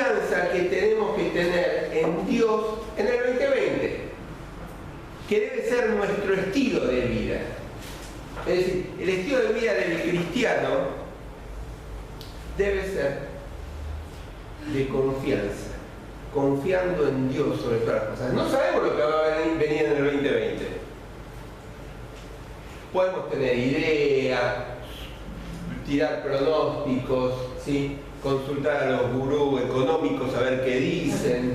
confianza que tenemos que tener en Dios en el 2020, que debe ser nuestro estilo de vida. Es decir, el estilo de vida del cristiano debe ser de confianza, confiando en Dios sobre todas las cosas. No sabemos lo que va a venir en el 2020. Podemos tener ideas, tirar pronósticos, ¿sí? Consultar a los gurús económicos a ver qué dicen,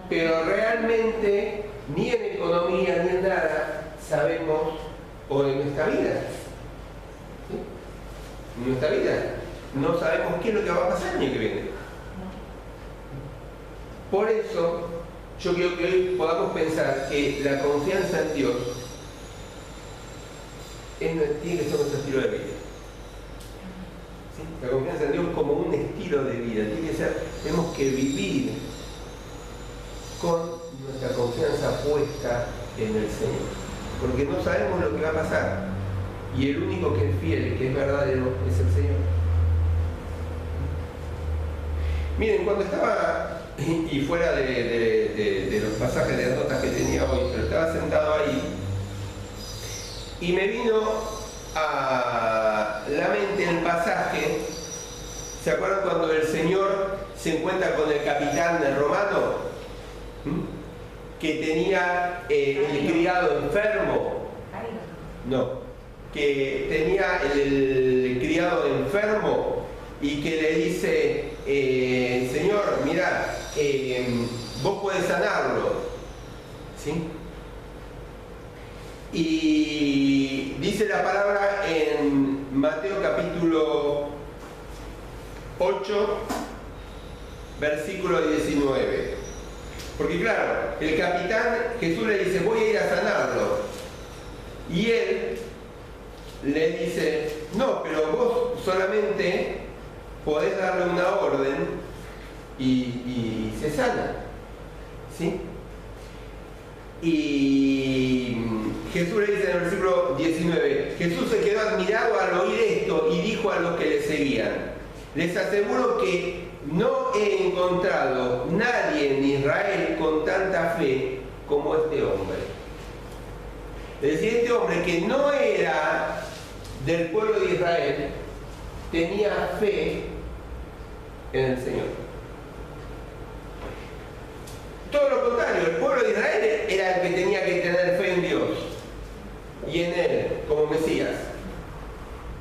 pero realmente ni en economía ni en nada sabemos, o en nuestra vida, ¿sí? En nuestra vida no sabemos qué es lo que va a pasar el año que viene. Por eso yo quiero que hoy podamos pensar que la confianza en Dios tiene que ser nuestro estilo de vida. ¿Sí? La confianza en Dios como un estilo de vida. Tenemos que vivir con nuestra confianza puesta en el Señor. Porque no sabemos lo que va a pasar. Y el único que es fiel, que es verdadero, es el Señor. Miren, cuando estaba, y fuera de los pasajes de las notas que tenía hoy, pero estaba sentado ahí, y me vino a la mente el pasaje. ¿Se acuerdan cuando el Señor se encuentra con el capitán romano? Que tenía el criado enfermo. No, que tenía el criado enfermo y que le dice, Señor, mira, vos podés sanarlo. ¿Sí? Y dice la palabra en Mateo capítulo 8, versículo 19. Porque claro, el capitán, Jesús le dice, voy a ir a sanarlo. Y él le dice, no, pero vos solamente podés darle una orden y se sana. ¿Sí? Y Jesús le dice en el versículo 19, Jesús se quedó admirado al oír esto y dijo a los que le seguían, les aseguro que no he encontrado nadie en Israel con tanta fe como este hombre. Es decir, este hombre que no era del pueblo de Israel, tenía fe en el Señor. Todo lo contrario, el pueblo de Israel era el que tenía que tener fe en Dios y en Él como Mesías.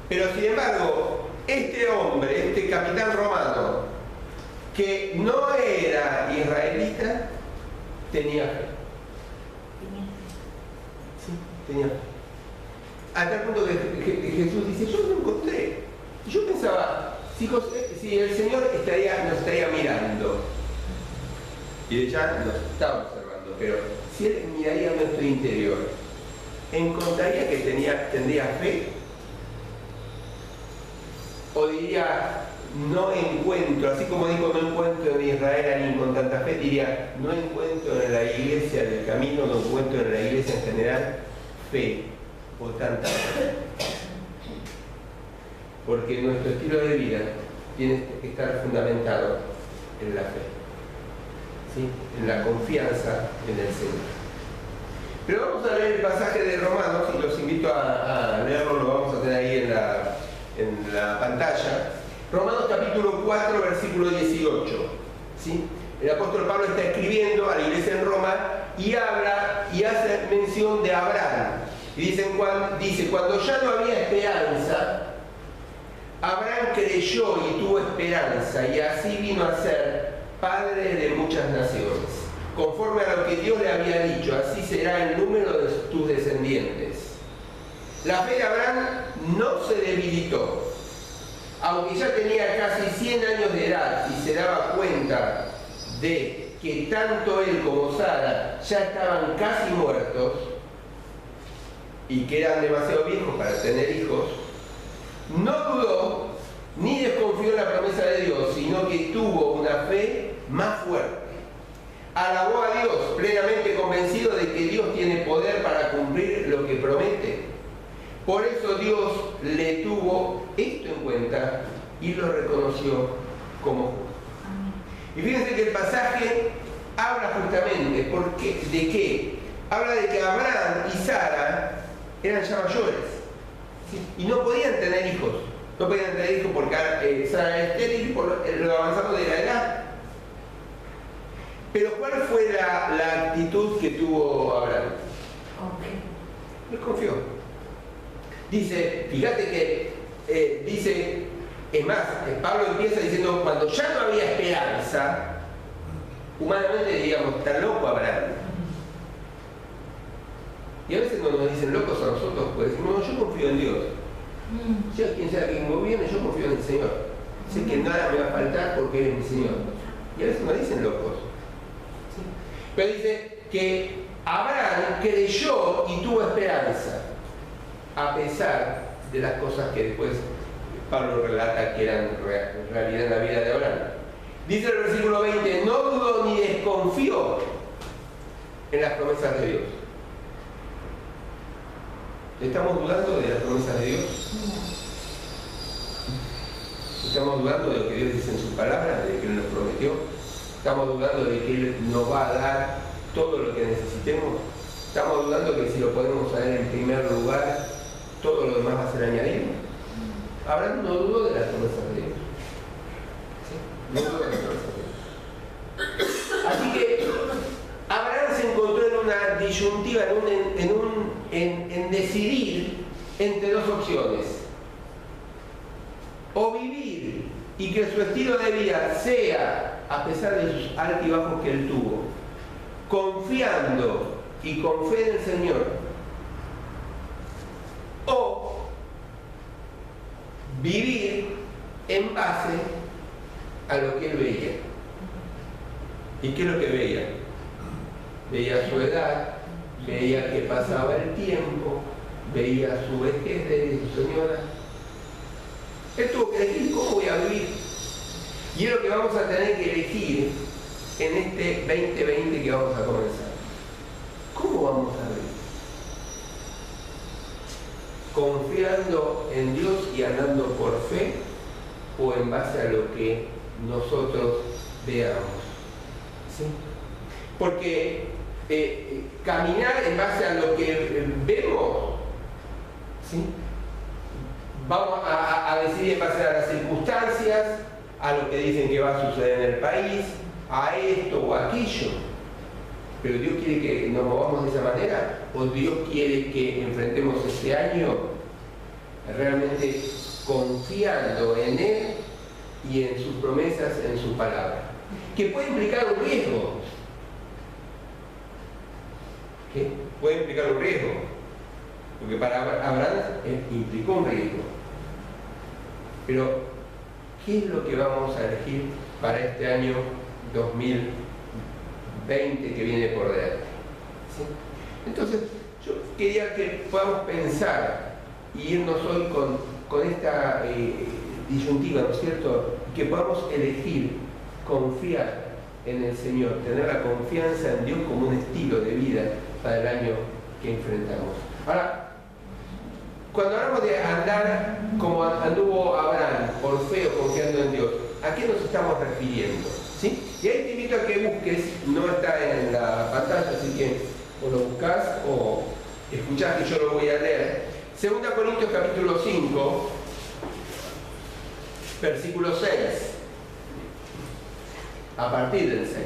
Pero sin embargo, este hombre, este capitán romano, que no era israelita, tenía fe. Sí, tenía fe. A tal punto que Jesús dice, yo no encontré. Y yo pensaba, si el Señor nos estaría mirando, y ella nos está observando, pero si Él miraría nuestro interior, ¿encontraría que tendría fe? ¿O diría, no encuentro, así como dijo, no encuentro en Israel a alguien con tanta fe, diría, no encuentro en la iglesia del camino, no encuentro en la iglesia en general fe o tanta fe? Porque nuestro estilo de vida tiene que estar fundamentado en la fe, ¿sí? En la confianza en el Señor. Pero vamos a leer el pasaje de Romanos, y los invito a leerlo, lo vamos a tener ahí en la pantalla. Romanos capítulo 4, versículo 18. ¿Sí? El apóstol Pablo está escribiendo a la iglesia en Roma y habla y hace mención de Abraham. Y dice, cuando ya no había esperanza, Abraham creyó y tuvo esperanza, y así vino a ser padre de muchas naciones. Conforme a lo que Dios le había dicho, así será el número de tus descendientes. La fe de Abraham no se debilitó, aunque ya tenía casi 100 años de edad y se daba cuenta de que tanto él como Sara ya estaban casi muertos y que eran demasiado viejos para tener hijos. No dudó ni desconfió en la promesa de Dios, sino que tuvo una fe más fuerte. Alabó a Dios, plenamente convencido de que Dios tiene poder para cumplir lo que promete. Por eso Dios le tuvo esto en cuenta y lo reconoció como justo. Y fíjense que el pasaje habla justamente ¿de qué? Habla de que Abraham y Sara eran ya mayores, ¿sí? Y no podían tener hijos. No podían tener hijos porque Sara era estéril por lo avanzado de la edad. Pero ¿cuál fue la actitud que tuvo Abraham? Él confió. Dice, fíjate que dice, es más, Pablo empieza diciendo, cuando ya no había esperanza, humanamente diríamos, está loco Abraham. Y a veces no nos dicen locos a nosotros, pues decimos, no, yo confío en Dios. Sea quien sea quien gobierne, yo confío en el Señor. Sé que nada me va a faltar porque Él es mi Señor. Y a veces nos dicen locos. ¿Sí? Pero dice que Abraham creyó y tuvo esperanza, a pesar de las cosas que después Pablo relata que eran realidad en la vida de Abraham. Dice el versículo 20, no dudó ni desconfió en las promesas de Dios. ¿Estamos dudando de las promesas de Dios? ¿Estamos dudando de lo que Dios dice en su palabra, de que Él nos prometió? ¿Estamos dudando de que Él nos va a dar todo lo que necesitemos? ¿Estamos dudando que si lo podemos saber en primer lugar, todo lo demás va a ser añadido? Abraham no dudó de las promesas de Dios. ¿Sí? No dudó de las promesas de Dios. Así que Abraham se encontró en una disyuntiva, en decidir entre dos opciones. O vivir y que su estilo de vida sea, a pesar de sus altibajos que él tuvo, confiando y con fe en el Señor, o vivir en base a lo que él veía. ¿Y qué es lo que veía? Veía su edad, veía que pasaba el tiempo, veía su vejez de su señora. Él tuvo que elegir cómo voy a vivir. Y es lo que vamos a tener que elegir en este 2020 que vamos a comenzar. ¿Cómo vamos a vivir? ¿Confiando en Dios y andando por fe o en base a lo que nosotros veamos? ¿Sí? Porque caminar en base a lo que vemos, ¿sí? Vamos a decidir en base a las circunstancias, a lo que dicen que va a suceder en el país, a esto o aquello. Pero Dios quiere que nos movamos de esa manera, o Dios quiere que enfrentemos este año realmente confiando en Él y en sus promesas, en su palabra, que puede implicar un riesgo. ¿Qué? Puede implicar un riesgo, porque para Abraham implicó un riesgo. Pero, ¿qué es lo que vamos a elegir para este año 2020 que viene por delante? ¿Sí? Entonces, yo quería que podamos pensar y irnos hoy con esta disyuntiva, ¿no es cierto? Que podamos elegir confiar en el Señor, tener la confianza en Dios como un estilo de vida para el año que enfrentamos. Ahora, cuando hablamos de andar como anduvo Abraham, por fe o confiando en Dios, ¿a qué nos estamos refiriendo? ¿Sí? Y ahí te invito a que busques, no está en la pantalla, así que o lo buscas o escuchás que yo lo voy a leer. 2 Corintios capítulo 5, versículo 6. A partir del 6.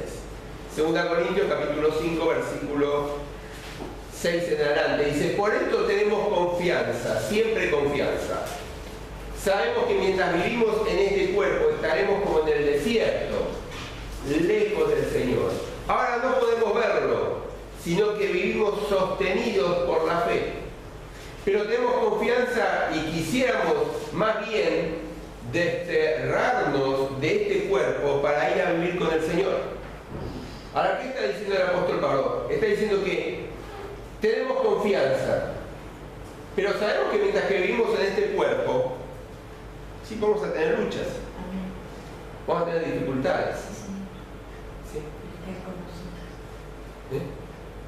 2 Corintios capítulo 5, versículo 6 en adelante. Dice, por esto tenemos confianza, siempre confianza. Sabemos que mientras vivimos en este cuerpo estaremos como en el desierto, lejos del Señor. Ahora no podemos verlo, sino que vivimos sostenidos por la fe. Pero tenemos confianza y quisiéramos más bien desterrarnos de este cuerpo para ir a vivir con el Señor. Ahora, ¿qué está diciendo el apóstol Pablo? Está diciendo que tenemos confianza, pero sabemos que mientras que vivimos en este cuerpo, sí vamos a tener luchas, vamos a tener dificultades. ¿Sí?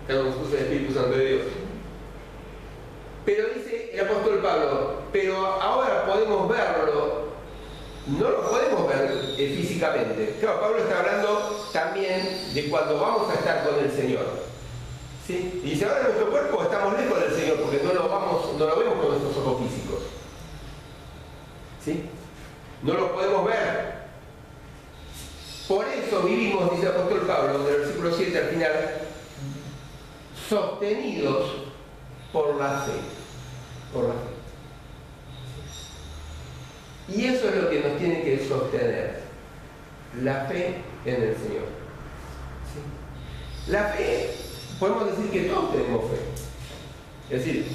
Está con nosotros el Espíritu Santo de Dios. Pero dice el apóstol Pablo, pero ahora podemos verlo, no lo podemos ver ver físicamente. Claro, Pablo está hablando también de cuando vamos a estar con el Señor. ¿Sí? Y dice, ahora en nuestro cuerpo estamos lejos del Señor porque no lo vemos con nuestros ojos físicos. ¿Sí? No lo podemos ver. Por eso vivimos, dice el apóstol Pablo, en el versículo 7 al final, sostenidos por la fe. Por la fe. Y eso es lo que nos tiene que sostener, la fe en el Señor. ¿Sí? La fe, podemos decir que todos tenemos fe. Es decir,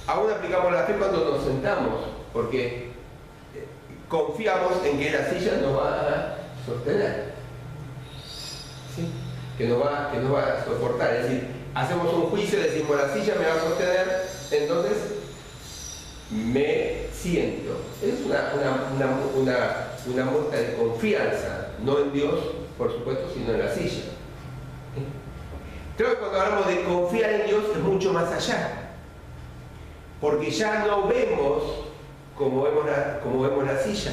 aún aplicamos la fe cuando nos sentamos, porque confiamos en que la silla nos va a sostener. ¿Sí? Que nos va a soportar. Es decir, hacemos un juicio, decimos la silla me va a sostener, entonces me siento. Es una muestra de confianza, no en Dios, por supuesto, sino en la silla. ¿Sí? Creo que cuando hablamos de confiar en Dios es mucho más allá, porque ya no vemos como vemos la silla.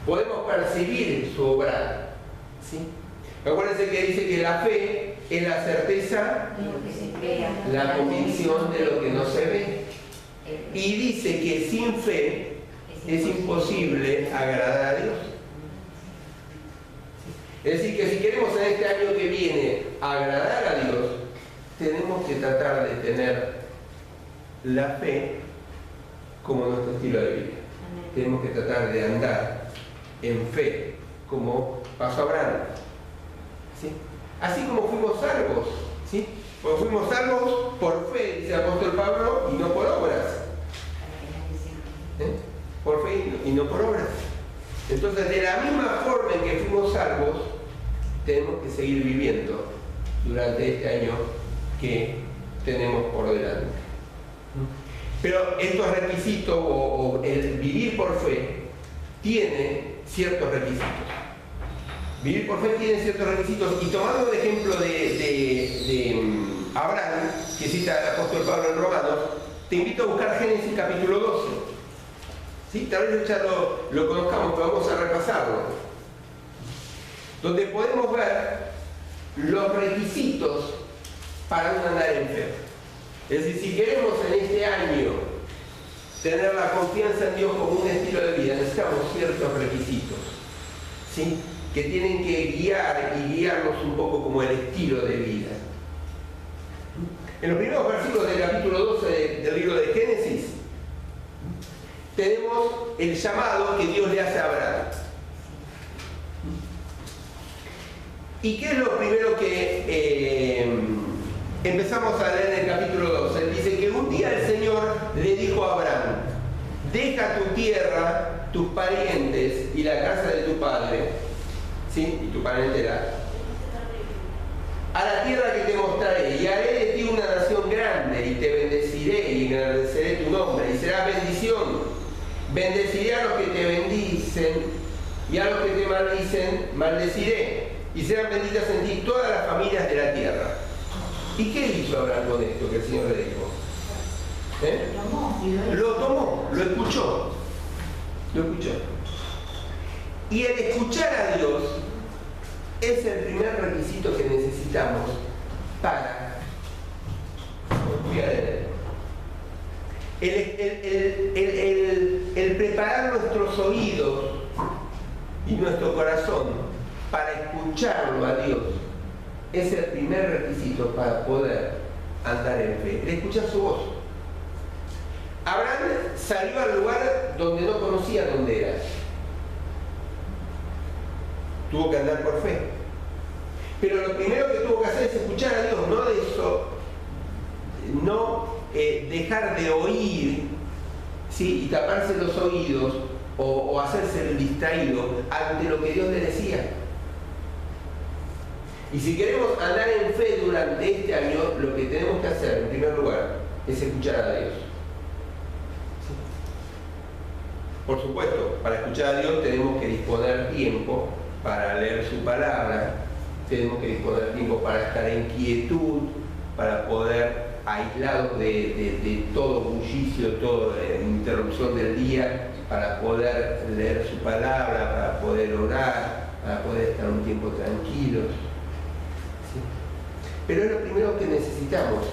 Podemos percibir su obrar. ¿Sí? Acuérdense que dice que la fe es la certeza, la convicción de lo que no se ve. Y dice que sin fe es imposible agradar a Dios. Es decir, que si queremos en este año que viene agradar a Dios, tenemos que tratar de tener la fe como nuestro estilo de vida. Tenemos que tratar de andar en fe, como pasó Abraham. ¿Sí? Así como fuimos salvos, ¿sí? Pues fuimos salvos por fe, dice el apóstol Pablo, y no por obras. ¿Eh? Por fe y no por obras. Entonces, de la misma forma en que fuimos salvos, tenemos que seguir viviendo durante este año que tenemos por delante. Pero estos requisitos, o el vivir por fe, tiene ciertos requisitos. Vivir por fe tiene ciertos requisitos, y tomando el ejemplo de Abraham, que cita el apóstol Pablo en Romanos, te invito a buscar Génesis capítulo 12. ¿Sí? Tal vez ya lo conozcamos, pero vamos a repasarlo. Donde podemos ver los requisitos para un andar en fe. Es decir, si queremos en este año tener la confianza en Dios como un estilo de vida, necesitamos ciertos requisitos, ¿sí? Que tienen que guiarnos un poco como el estilo de vida. En los primeros versículos del capítulo 12 del libro de Génesis, tenemos el llamado que Dios le hace a Abraham. ¿Y qué es lo primero que empezamos a leer en el capítulo 12? Él dice que un día el Señor le dijo a Abraham: deja tu tierra, tus parientes y la casa de tu padre, ¿sí? Y tu parentela, a la tierra que te mostraré, y haré de ti una nación grande, y te bendeciré y engrandeceré tu nombre, y será bendición. Bendeciré a los que te bendicen, y a los que te maldicen, maldeciré, y serán benditas en ti todas las familias de la tierra. ¿Y qué hizo Abraham con esto que el Señor le dijo? Lo tomó, lo escuchó. Lo escuchó. Y el escuchar a Dios es el primer requisito que necesitamos para confiar en Él. El preparar nuestros oídos y nuestro corazón para escucharlo a Dios es el primer requisito para poder andar en fe. El escuchar su voz. Abraham salió al lugar donde no conocía dónde era. Tuvo que andar por fe. Pero lo primero que tuvo que hacer es escuchar a Dios, no de eso, no dejar de oír, ¿sí? Y taparse los oídos o hacerse el distraído ante lo que Dios le decía. Y si queremos andar en fe durante este año, lo que tenemos que hacer, en primer lugar, es escuchar a Dios. ¿Sí? Por supuesto, para escuchar a Dios tenemos que disponer tiempo para leer su palabra, tenemos que disponer tiempo para estar en quietud, para poder, aislados de todo bullicio, toda interrupción del día, para poder leer su palabra, para poder orar, para poder estar un tiempo tranquilos. ¿Sí? Pero es lo primero que necesitamos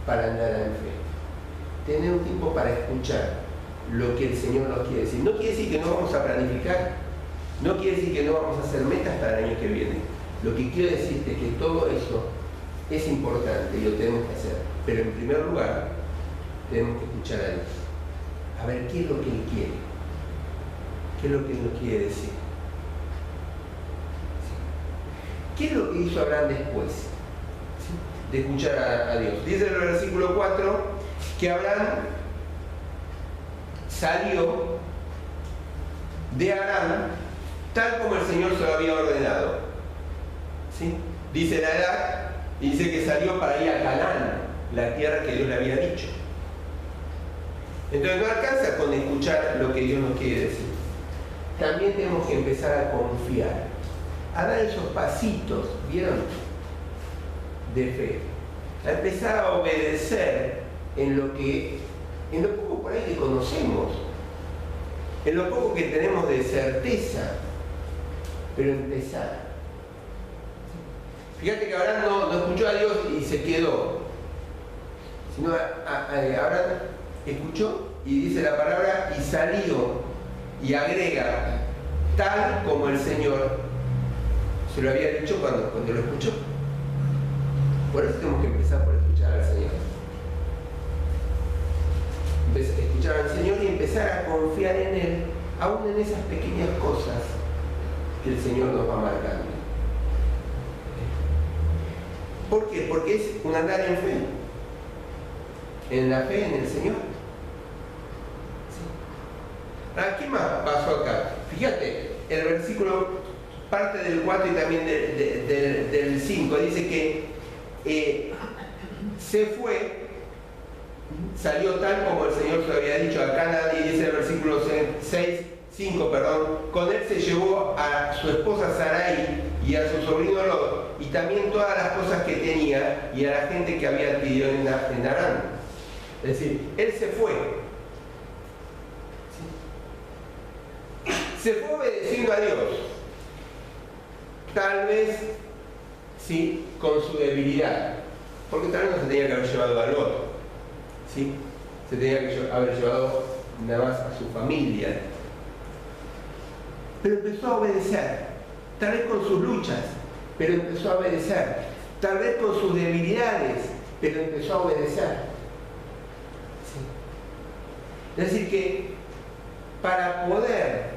para andar en fe. Tener un tiempo para escuchar lo que el Señor nos quiere decir. No quiere decir que no vamos a planificar, no quiere decir que no vamos a hacer metas para el año que viene. Lo que quiero decirte es que todo eso es importante y lo tenemos que hacer. Pero en primer lugar, tenemos que escuchar a Dios. A ver qué es lo que Él quiere. ¿Qué es lo que Él nos quiere decir? ¿Qué es lo que hizo Abraham después de escuchar a Dios? Dice en el versículo 4 que Abraham salió de Harán tal como el Señor se lo había ordenado. ¿Sí? Dice la edad, y dice que salió para ir a Canaán, la tierra que Dios le había dicho. Entonces no alcanza con escuchar lo que Dios nos quiere decir. También tenemos que empezar a confiar, a dar esos pasitos, ¿vieron?, de fe, a empezar a obedecer en lo poco por ahí que conocemos, en lo poco que tenemos de certeza, pero empezar. Fíjate que Abraham no escuchó a Dios y se quedó, sino Abraham escuchó y dice la palabra y salió, y agrega tal como el Señor se lo había dicho cuando lo escuchó. Por eso tenemos que empezar por escuchar al Señor. Escuchar al Señor y empezar a confiar en Él, aún en esas pequeñas cosas que el Señor nos va marcando. ¿Por qué? Porque es un andar en fe. En la fe en el Señor. ¿Sí? ¿Qué más pasó acá? Fíjate, el versículo parte del 4 y también del 5. Dice que se fue, salió tal como el Señor se lo había dicho. Acá nadie dice el versículo 5, con él se llevó a su esposa Sarai y a su sobrino Lot, y también todas las cosas que tenía, y a la gente que había adquirido en Harán. Es decir, él se fue. ¿Sí? Se fue obedeciendo a Dios. Tal vez, sí, con su debilidad. Porque tal vez no se tenía que haber llevado a Lot. ¿Sí? Se tenía que haber llevado nada más a su familia. Pero empezó a obedecer. Tal vez con sus luchas, pero empezó a obedecer. Tal vez con sus debilidades, pero empezó a obedecer. ¿Sí? Es decir que para poder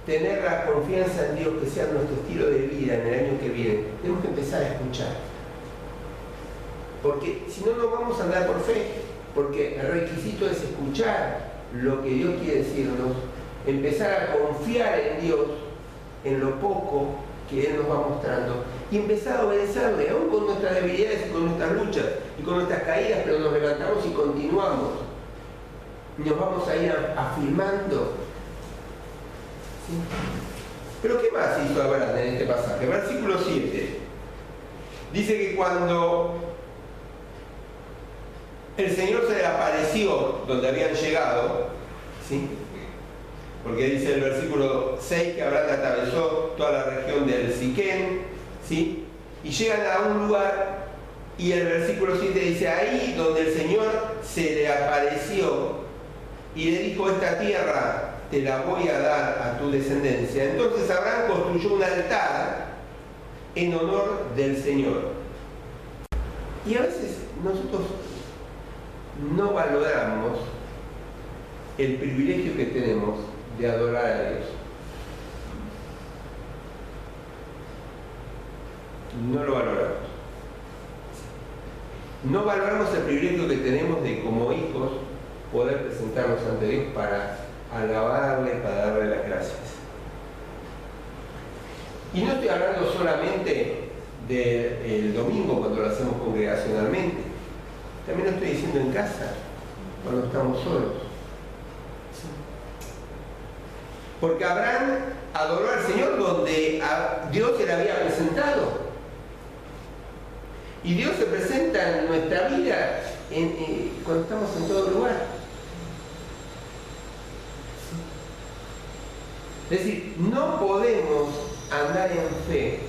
tener la confianza en Dios que sea nuestro estilo de vida en el año que viene, tenemos que empezar a escuchar. Porque si no, no vamos a andar por fe. Porque el requisito es escuchar lo que Dios quiere decirnos, empezar a confiar en Dios, en lo poco que Él nos va mostrando, y empezar a obedecerle, aún con nuestras debilidades y con nuestras luchas y con nuestras caídas, pero nos levantamos y continuamos. Nos vamos a ir afirmando. ¿Sí? Pero ¿qué más hizo Abraham en este pasaje? Versículo 7. Dice que cuando el Señor se le apareció donde habían llegado, ¿sí? Porque dice el versículo 6 que Abraham atravesó toda la región del Siquén, ¿sí? Y llegan a un lugar, y el versículo 7 dice, ahí donde el Señor se le apareció y le dijo, esta tierra te la voy a dar a tu descendencia. Entonces Abraham construyó un altar en honor del Señor. Y a veces nosotros no valoramos el privilegio que tenemos de adorar a Dios. No lo valoramos. No valoramos el privilegio que tenemos de, como hijos, poder presentarnos ante Dios para alabarle, para darle las gracias. Y no estoy hablando solamente del domingo cuando lo hacemos congregacionalmente. También lo estoy diciendo en casa, cuando estamos solos. Porque Abraham adoró al Señor donde a Dios se le había presentado. Y Dios se presenta en nuestra vida cuando estamos en todo lugar. Es decir, no podemos andar en fe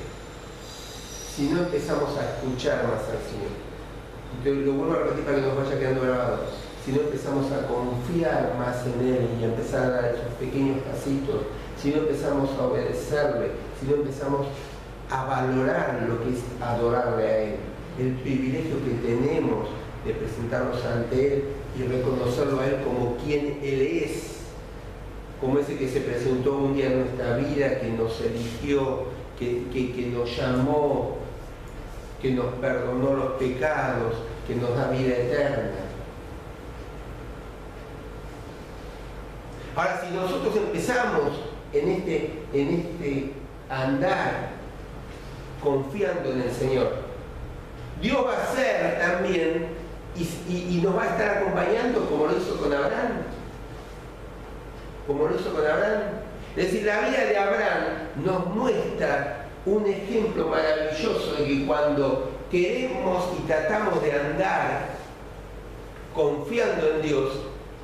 si no empezamos a escuchar más al Señor. Entonces, lo vuelvo a repetir para que nos vaya quedando grabado. Si no empezamos a confiar más en Él y a empezar a dar esos pequeños pasitos, si no empezamos a obedecerle, si no empezamos a valorar lo que es adorarle a Él, el privilegio que tenemos de presentarnos ante Él y reconocerlo a Él como quien Él es, como ese que se presentó un día en nuestra vida, que nos eligió, que nos llamó, que nos perdonó los pecados, que nos da vida eterna. Ahora, si nosotros empezamos en este andar confiando en el Señor, Dios va a hacer también y nos va a estar acompañando como lo hizo con Abraham. Como lo hizo con Abraham. Es decir, la vida de Abraham nos muestra un ejemplo maravilloso de que cuando queremos y tratamos de andar confiando en Dios,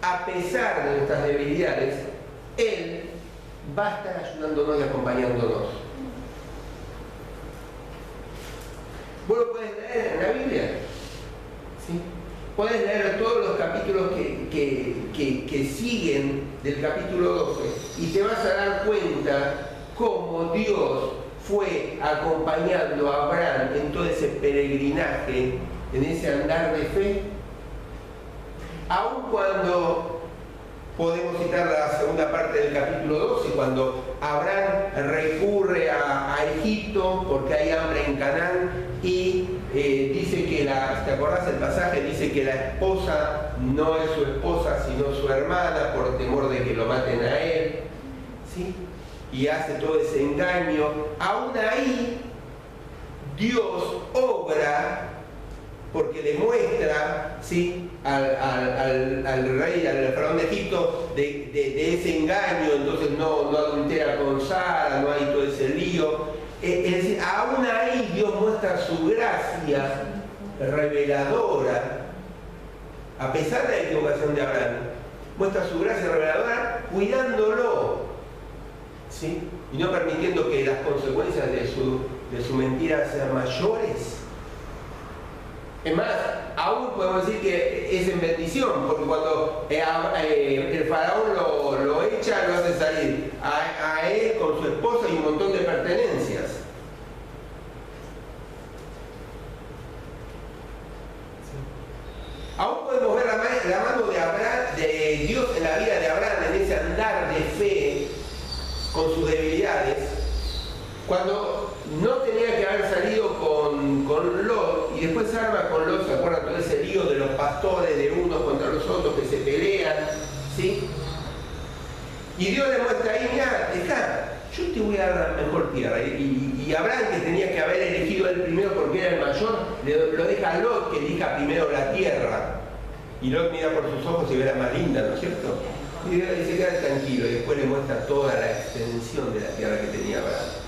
a pesar de nuestras debilidades, Él va a estar ayudándonos y acompañándonos. Vos lo podés leer en la Biblia, ¿sí? Podés leer todos los capítulos que siguen del capítulo 12 y te vas a dar cuenta cómo Dios fue acompañando a Abraham en todo ese peregrinaje, en ese andar de fe. Aun cuando podemos citar la segunda parte del capítulo 12, cuando Abraham recurre a Egipto porque hay hambre en Canaán y dice que ¿te acordás el pasaje? Dice que la esposa no es su esposa sino su hermana por temor de que lo maten a él, ¿sí? Y hace todo ese engaño. Aún ahí Dios obra porque le muestra, ¿sí?, al rey, al faraón de Egipto, de ese engaño. Entonces no adultera con Sara, no hay todo ese lío. Es decir, aún ahí Dios muestra su gracia reveladora, a pesar de la equivocación de Abraham, muestra su gracia reveladora cuidándolo, ¿sí?, y no permitiendo que las consecuencias de su mentira sean mayores. Es más, aún podemos decir que es en bendición, porque cuando el faraón lo echa, lo hace salir a él con su esposa y un montón de pertenencias. Aún podemos ver la mano de Dios en la vida de Abraham, en ese andar de fe con sus debilidades, cuando no tenía que haber salido con Lot, y después se arma con Lot, ¿se acuerdan? Todo ese lío de los pastores, de unos contra los otros que se pelean, ¿sí? Y Dios le muestra ahí, mirá, yo te voy a dar la mejor tierra. Y Abraham, que tenía que haber elegido él primero porque era el mayor, lo deja a Lot, que elija primero la tierra. Y Lot mira por sus ojos y ve la más linda, ¿no es cierto? Y se queda tranquilo, y después le muestra toda la extensión de la tierra que tenía Abraham.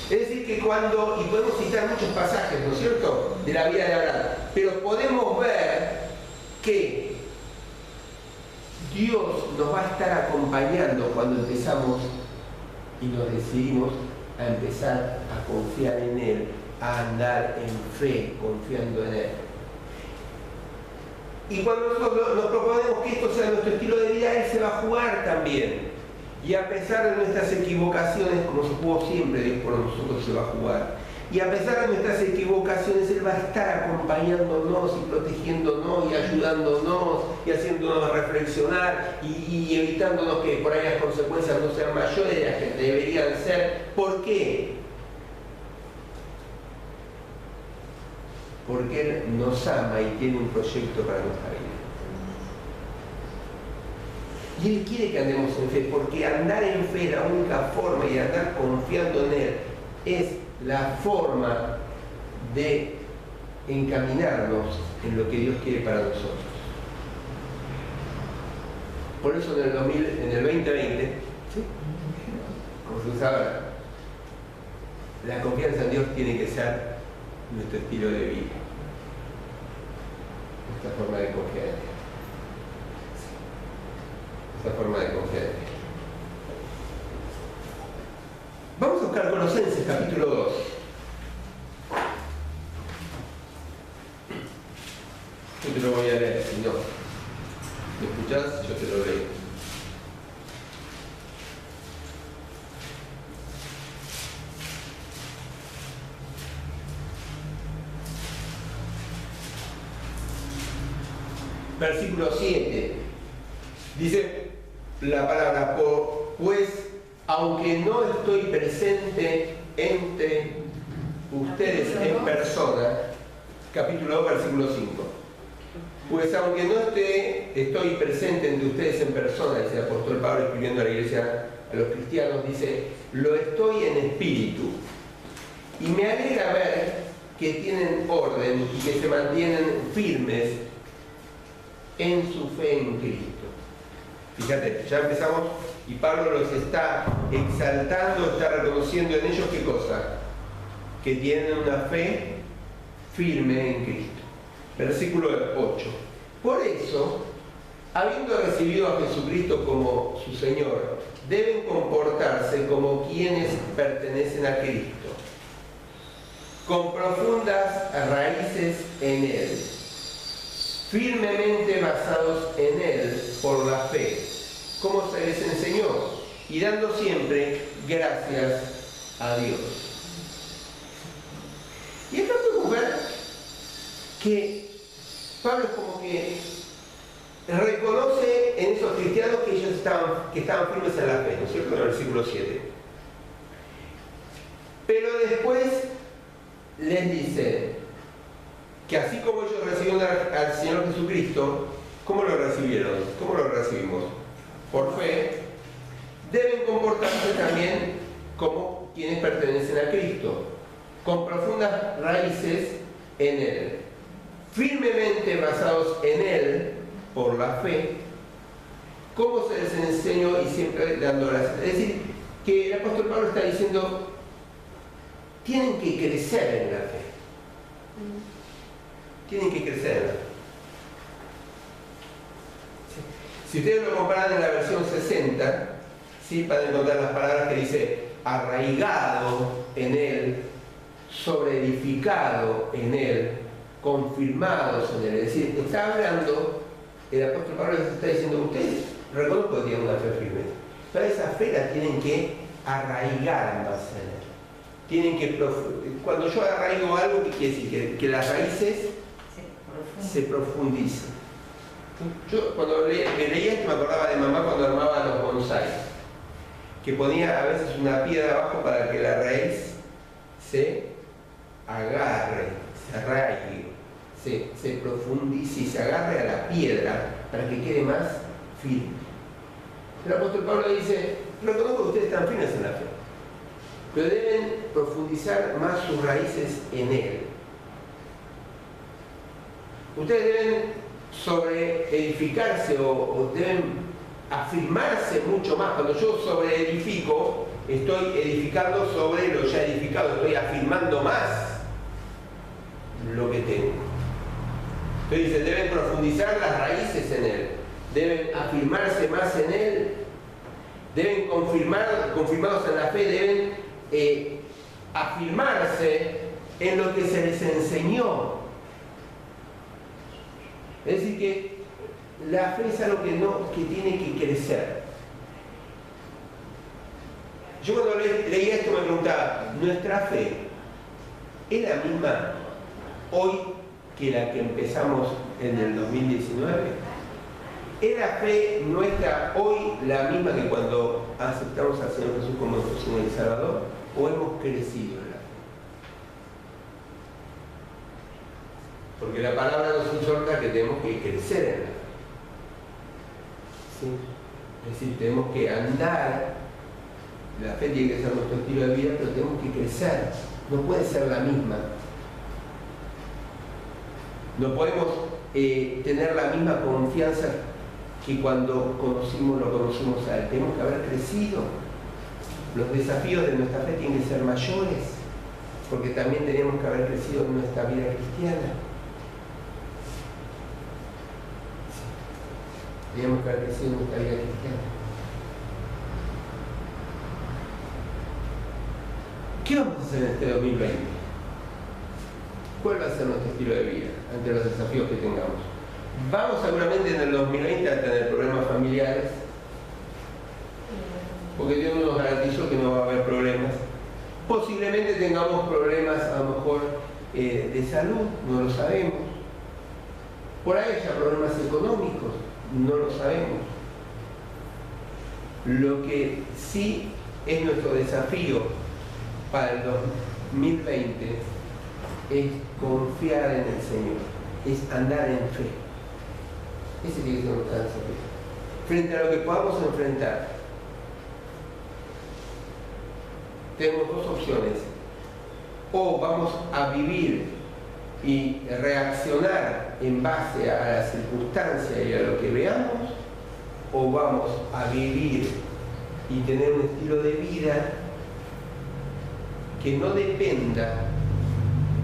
Es decir, que y podemos citar muchos pasajes, ¿no es cierto?, de la vida de Abraham, pero podemos ver que Dios nos va a estar acompañando cuando empezamos y nos decidimos a empezar a confiar en Él, a andar en fe, confiando en Él. Y cuando nosotros nos proponemos que esto sea nuestro estilo de vida, Él se va a jugar también. Y a pesar de nuestras equivocaciones, como se jugó siempre, Dios por nosotros se va a jugar. Y a pesar de nuestras equivocaciones, Él va a estar acompañándonos y protegiéndonos y ayudándonos y haciéndonos reflexionar y evitándonos que por ahí las consecuencias no sean mayores de las que deberían ser. ¿Por qué? Porque Él nos ama y tiene un proyecto para nuestra vida. Y Él quiere que andemos en fe, porque andar en fe es la única forma, y andar confiando en Él es la forma de encaminarnos en lo que Dios quiere para nosotros. Por eso en el 2020, ¿sí?, como se usa ahora, la confianza en Dios tiene que ser nuestro estilo de vida, nuestra forma de confiar en Él. Forma de confiar en Él. buscar Colosenses capítulo 2. Yo te lo voy a leer, si no. ¿Me escuchás? Yo te lo leo. Versículo 7. Dice la palabra, pues aunque no estoy presente entre ustedes en persona, capítulo 2, versículo 5. Pues aunque no estoy presente entre ustedes en persona, dice el apóstol Pablo escribiendo a la iglesia, a los cristianos, dice, lo estoy en espíritu. Y me alegra ver que tienen orden y que se mantienen firmes en su fe en Cristo. Fíjate, ya empezamos y Pablo los está exaltando, está reconociendo en ellos ¿qué cosa? Que tienen una fe firme en Cristo. Versículo 8. Por eso, habiendo recibido a Jesucristo como su Señor, deben comportarse como quienes pertenecen a Cristo, con profundas raíces en Él, firmemente basados en Él por la fe, como se les enseñó, y dando siempre gracias a Dios. Y acá podemos ver que Pablo es como que reconoce en esos cristianos que ellos estaban firmes en la fe, ¿no es cierto? En el versículo 7. Pero después les dice que así como ellos recibieron al Señor Jesucristo, ¿cómo lo recibieron? ¿Cómo lo recibimos? Por fe. Deben comportarse también como quienes pertenecen a Cristo, con profundas raíces en Él, firmemente basados en Él por la fe, como se les enseñó y siempre dando gracias. Es decir, que el apóstol Pablo está diciendo, tienen que crecer en la fe. Tienen que crecer en la fe. Si ustedes lo comparan en la versión 60, ¿sí? Van a encontrar las palabras que dice arraigado en Él, sobreedificado en Él, confirmados en Él. Es decir, está hablando, el apóstol Pablo les está diciendo, ustedes reconozco que tienen una fe firme, pero esa fe la tienen que arraigar más en Él. Tienen que cuando yo arraigo algo, ¿qué quiere decir? Que las raíces se profundicen. Yo cuando leía esto me acordaba de mamá cuando armaba los bonsáis, que ponía a veces una piedra abajo para que la raíz se agarre, se arraigue, se profundice y se agarre a la piedra para que quede más firme. El apóstol Pablo dice, reconozco que ustedes están firmes en la fe, pero deben profundizar más sus raíces en Él. Ustedes deben sobreedificarse o deben afirmarse mucho más. Cuando yo sobreedifico, estoy edificando sobre lo ya edificado, estoy afirmando más lo que tengo. Entonces dice, deben profundizar las raíces en Él, deben afirmarse más en Él, deben confirmados en la fe, deben afirmarse en lo que se les enseñó. Es decir, que la fe es algo que tiene que crecer. Yo cuando leía esto me preguntaba, ¿nuestra fe es la misma hoy que la que empezamos en el 2019? ¿Es la fe nuestra hoy la misma que cuando aceptamos al Señor Jesús como nuestro Señor y Salvador? ¿O hemos crecido en la fe? Porque la palabra nos exhorta que tenemos que crecer en la fe. ¿Sí? Es decir, tenemos que andar, la fe tiene que ser nuestro estilo de vida, pero tenemos que crecer, no puede ser la misma. No podemos tener la misma confianza que cuando lo conocimos a Él. Tenemos que haber crecido. Los desafíos de nuestra fe tienen que ser mayores, porque también tenemos que haber crecido en nuestra vida cristiana. Teníamos que haber crecido en nuestra vida cristiana. ¿Qué vamos a hacer en este 2020? ¿Cuál va a ser nuestro estilo de vida ante los desafíos que tengamos? Vamos seguramente en el 2020 a tener problemas familiares, porque Dios nos garantizó que no va a haber problemas. Posiblemente tengamos problemas a lo mejor de salud, no lo sabemos. Por ahí haya problemas económicos, no lo sabemos. Lo que sí es nuestro desafío para el 2020 es confiar en el Señor, es andar en fe. Ese tiene que ser nuestro desafío. Frente a lo que podamos enfrentar, tenemos dos opciones: o vamos a vivir y reaccionar en base a la circunstancia y a lo que veamos, o vamos a vivir y tener un estilo de vida que no dependa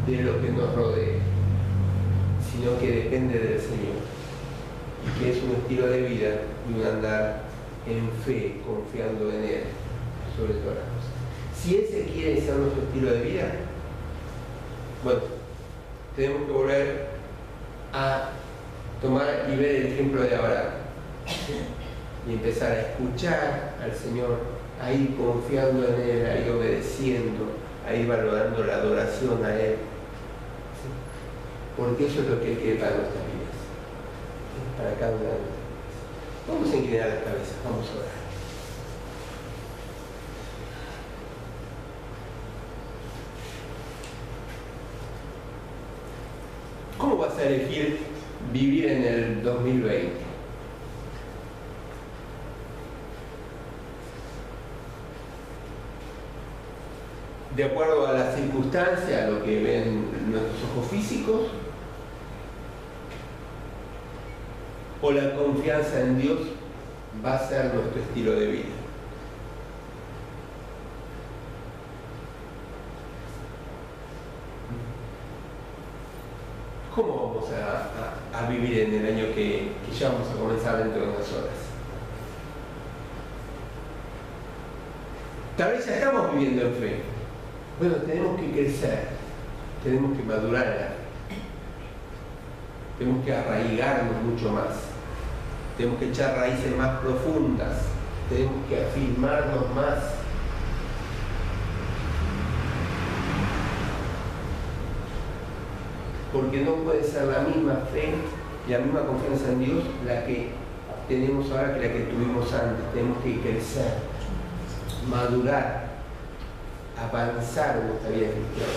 de lo que nos rodee, sino que depende del Señor, y que es un estilo de vida y un andar en fe, confiando en Él sobre todas las cosas. Si ese quiere ser nuestro estilo de vida, bueno, tenemos que volver a tomar y ver el ejemplo de Abraham y empezar a escuchar al Señor, a ir confiando en Él, a ir obedeciendo, a ir valorando la adoración a Él, ¿sí? Porque eso es lo que Él quiere para nuestras vidas, ¿sí? Para cada una de nuestras vidas. Vamos a inclinar las cabezas, vamos a orar. ¿Cómo vas a elegir vivir en el 2020? ¿De acuerdo a las circunstancias, a lo que ven nuestros ojos físicos? ¿O la confianza en Dios va a ser nuestro estilo de vida? ¿Cómo vamos a vivir en el año que ya vamos a comenzar dentro de unas horas? Tal vez ya estamos viviendo en fe. Bueno, tenemos que crecer, tenemos que madurar en la fe. Tenemos que arraigarnos mucho más. Tenemos que echar raíces más profundas. Tenemos que afirmarnos más. Porque no puede ser la misma fe y la misma confianza en Dios la que tenemos ahora que la que tuvimos antes. Tenemos que crecer, madurar, avanzar en nuestra vida cristiana.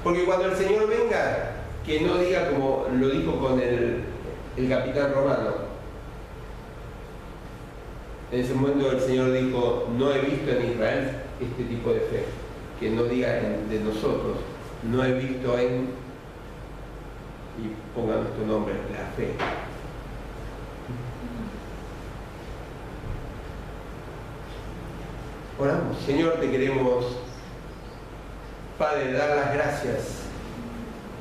Porque cuando el Señor venga, que no diga como lo dijo con el capitán romano. En ese momento el Señor dijo: no he visto en Israel este tipo de fe. Que no diga de nosotros: no he visto en, y ponga nuestro nombre, la fe. Oramos. Señor, te queremos, Padre, dar las gracias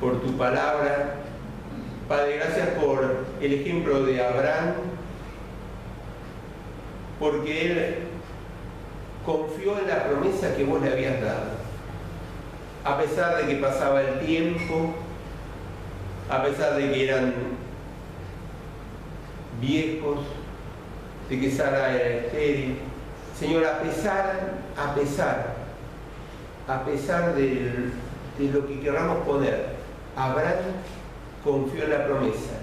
por tu palabra. Padre, gracias por el ejemplo de Abraham, porque él confió en la promesa que vos le habías dado. A pesar de que pasaba el tiempo, a pesar de que eran viejos, de que Sara era estéril, Señor, a pesar de lo que queramos poner, Abraham confió en la promesa.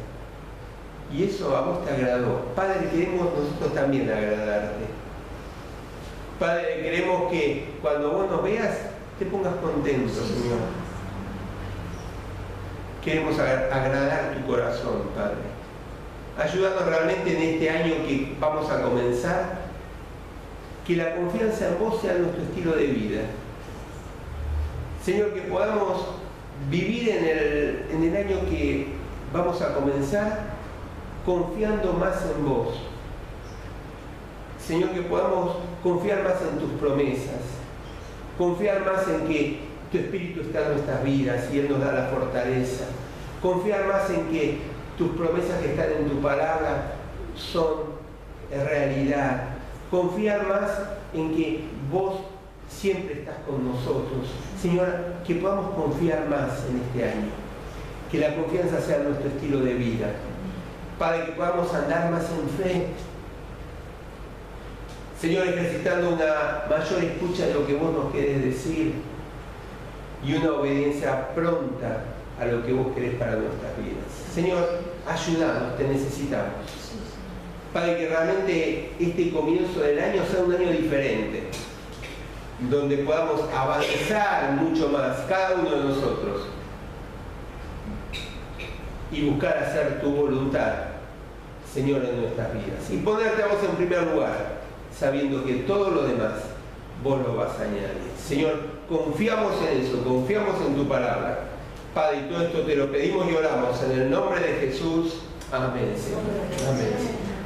Y eso a vos te agradó. Padre, queremos nosotros también agradarte. Padre, queremos que cuando vos nos veas, te pongas contento, Señor. Queremos agradar tu corazón, Padre. Ayúdanos realmente en este año que vamos a comenzar, que la confianza en vos sea nuestro estilo de vida. Señor, que podamos vivir en el año que vamos a comenzar confiando más en vos. Señor, que podamos confiar más en tus promesas, confiar más en que tu Espíritu está en nuestras vidas y Él nos da la fortaleza, confiar más en que tus promesas que están en tu palabra son realidad, confiar más en que vos siempre estás con nosotros. Señor, que podamos confiar más en este año, que la confianza sea nuestro estilo de vida. Padre, que podamos andar más en fe. Señor, ejercitando una mayor escucha de lo que vos nos querés decir y una obediencia pronta a lo que vos querés para nuestras vidas. Señor, ayúdanos, te necesitamos. Padre, que realmente este comienzo del año sea un año diferente, donde podamos avanzar mucho más, cada uno de nosotros, y buscar hacer tu voluntad, Señor, en nuestras vidas. Y ponerte a vos en primer lugar, sabiendo que todo lo demás vos lo vas a añadir. Señor, confiamos en eso, confiamos en tu palabra. Padre, y todo esto te lo pedimos y oramos en el nombre de Jesús. Amén, Señor. Amén.